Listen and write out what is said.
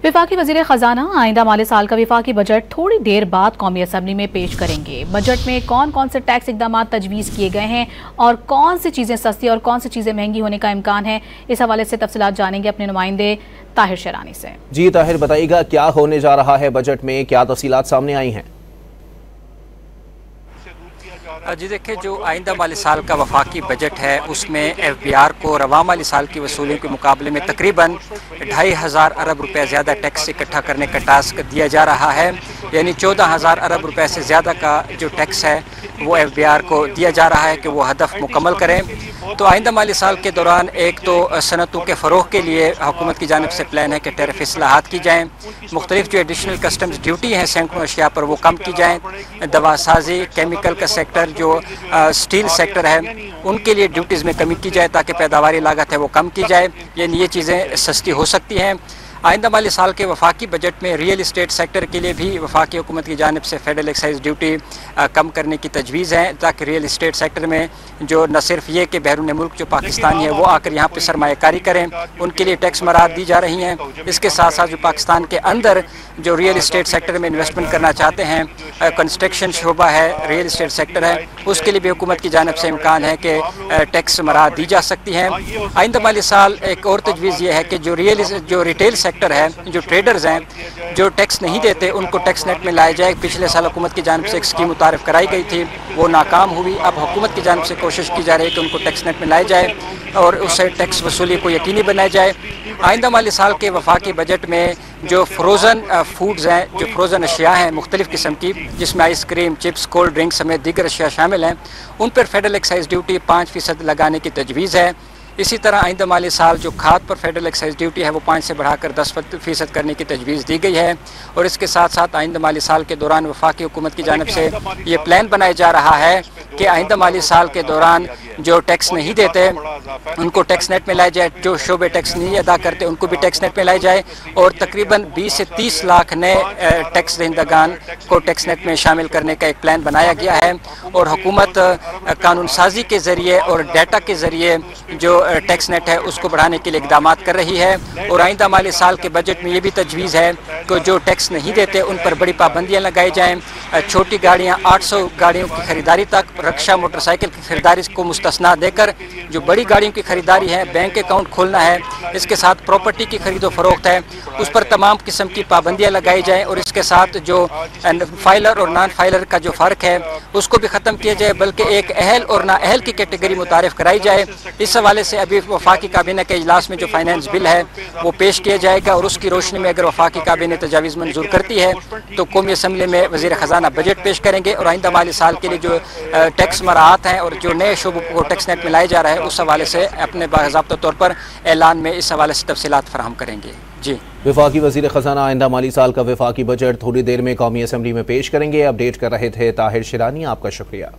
वफाकी वज़ीर ख़जाना आइंदा माली साल का वफाकी बजट थोड़ी देर बाद कौमी असम्बली में पेश करेंगे। बजट में कौन कौन से टैक्स इक़दामात तजवीज़ किए गए हैं और कौन सी चीज़ें सस्ती और कौन सी चीज़ें महंगी होने का इम्कान है, इस हवाले से तफसीलात जानेंगे अपने नुमाइंदे ताहिर शेरानी से। जी ताहिर, बताइएगा क्या होने जा रहा है बजट में, क्या तफसीलात सामने आई हैं? जी देखिए, जो आइंदा माली साल का वफाकी बजट है उसमें FBR को रवा माली साल की वसूलियों के मुकाबले में तकरीबन 2,500 अरब रुपए ज़्यादा टैक्स इकट्ठा करने का टास्क दिया जा रहा है। यानी 14,000 अरब रुपए से ज़्यादा का जो टैक्स है वो FBR को दिया जा रहा है कि वो हदफ मुकम्मल करें। तो आइंदा माली साल के दौरान एक तो सनतों के फ़रोग़ के लिए हुकूमत की जानिब से प्लान है कि टैरिफ इस्लाहात की जाएँ, मुख्तलिफ जो एडिशनल कस्टम्स ड्यूटी हैं सैकड़ों अशिया पर वो कम की जाएँ, दवा साजी, केमिकल का सेक्टर, जो स्टील सेक्टर है उनके लिए ड्यूटीज़ में कमी की जाए ताकि पैदावारी लागत है वो कम की जाए। यानी ये चीज़ें सस्ती हो सकती हैं। आइंदा माली साल के वफाकी बजट में रियल इस्टेट सेक्टर के लिए भी वफाकी हुकूमत की जानिब से फेडरल एक्साइज ड्यूटी कम करने की तजवीज़ है ताकि रियल इस्टेट सेक्टर में जो न सिर्फ ये कि बैरून मुल्क जो पाकिस्तानी है वो आकर यहाँ पर सरमायाकारी करें, उनके लिए टैक्स मराहत दी जा रही हैं। इसके साथ साथ जो पाकिस्तान के अंदर जो रियल इस्टेट सेक्टर में इन्वेस्टमेंट करना चाहते हैं, कंस्ट्रक्शन शोबा है, रियल इस्टेट सेक्टर है, उसके लिए भी हुकूमत की जानिब से इम्कान है कि टैक्स मराहत दी जा सकती हैं। आइंदा माली साल एक और तजवीज़ ये है कि जो रिटेल सेक्टर है, जो ट्रेडर्स हैं, जो टैक्स नहीं देते उनको टैक्स नेट में लाया जाए। पिछले साल हुकूमत की जानिब से एक स्कीम मुतारिफ कराई गई थी, वो नाकाम हुई। अब हुकूमत की जानिब से कोशिश की जा रही है कि उनको टैक्स नेट में लाया जाए और उससे टैक्स वसूली को यकीनी बनाया जाए। आइंदा माली साल के वफाकी बजट में जो फ्रोज़न फूड्स हैं, जो फ्रोज़न अशिया हैं मुख्तलिफ़ किस्म की, जिसमें आइसक्रीम, चिप्स, कोल्ड ड्रिंक समेत दीगर अशिया शामिल हैं, उन पर फेडरल एक्साइज ड्यूटी 5% लगाने की तजवीज़ है। इसी तरह आइंदा माली साल जो खाद पर फेडरल एक्साइज ड्यूटी है वो 5 से बढ़ाकर 10% करने की तजवीज़ दी गई है। और इसके साथ साथ आइंदा माली साल के दौरान वफाकी हुकूमत की जानिब से ये प्लान बनाया जा रहा है कि आइंदा माली साल के दौरान जो टैक्स नहीं देते उनको टैक्स नेट में लाया जाए, जो शोबे टैक्स नहीं अदा करते उनको भी टैक्स नेट में लाया जाए और तकरीबन 20 से 30 लाख नए टैक्स दहिंदगान को टैक्स नेट में शामिल करने का एक प्लान बनाया गया है। और हुकूमत कानून साजी के ज़रिए और डाटा के ज़रिए जो टैक्स नेट है उसको बढ़ाने के लिए इक़दामात कर रही है। और आइंदा माली साल के बजट में ये भी तजवीज़ है कि जो टैक्स नहीं देते उन पर बड़ी पाबंदियाँ लगाई जाएँ। छोटी गाड़ियाँ 800 गाड़ियों की खरीदारी तक, रक्षा मोटरसाइकिल की खरीदारी को मुस्तस्ना देकर जो बड़ी गाड़ियों की खरीदारी है, बैंक अकाउंट खोलना है, इसके साथ प्रॉपर्टी की खरीदो फरोख्त है, उस पर तमाम किस्म की पाबंदियाँ लगाई जाएँ। और इसके साथ जो फाइलर और नॉन फाइलर का जो फ़र्क है उसको भी ख़त्म किया जाए, बल्कि एक अहल और नाअहल की कैटेगरी मुतारिफ कराई जाए। इस हवाले से अभी वफाकी काबीना के इजलास में जो फाइनेंस बिल है वो पेश किया जाएगा और उसकी रोशनी में अगर वफाकी काबीना तजावीज़ मंजूर करती है तो कौमी असम्बली में वज़ीर ख़जाना बजट पेश करेंगे और आइंदा माली साल के लिए जो टैक्स मराहत हैं और जो नए शोबों को टैक्स नेट में लाया जा रहा है उस हवाले से अपने बाज़ाब्ता तौर पर ऐलान में इस हवाले से तफसीलात फराहम करेंगे। जी, वफाकी वज़ीर ख़जाना आइंदा माली साल का वफाकी बजट थोड़ी देर में कौमी असम्बली में पेश करेंगे। अपडेट कर रहे थे ताहिर शेरानी, आपका शुक्रिया।